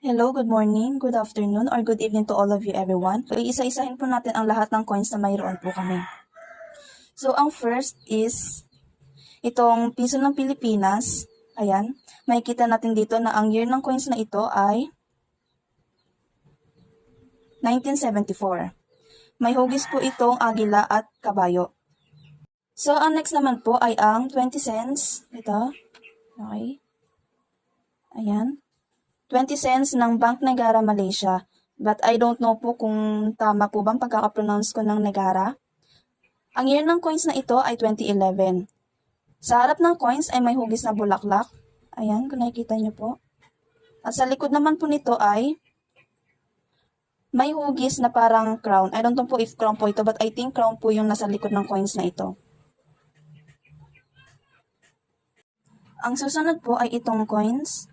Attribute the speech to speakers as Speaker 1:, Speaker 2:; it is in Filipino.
Speaker 1: Hello, good morning, good afternoon, or good evening to all of you everyone. So, iisa-isahin po natin ang lahat ng coins na mayroon po kami. So, ang first is itong piso ng Pilipinas. Ayan, makikita natin dito na ang year ng coins na ito ay 1974. May hugis po itong agila at kabayo. So, ang next naman po ay ang 20 cents. Ito. Okay. Ayan. 20 cents ng Bank Negara, Malaysia. But I don't know po kung tama po bang pagkakapronounce ko ng Negara. Ang year ng coins na ito ay 2011. Sa harap ng coins ay may hugis na bulaklak. Ayan, kung nakikita nyo po. At sa likod naman po nito ay may hugis na parang crown. I don't know po if crown po ito, but I think crown po yung nasa likod ng coins na ito. Ang susunod po ay itong coins.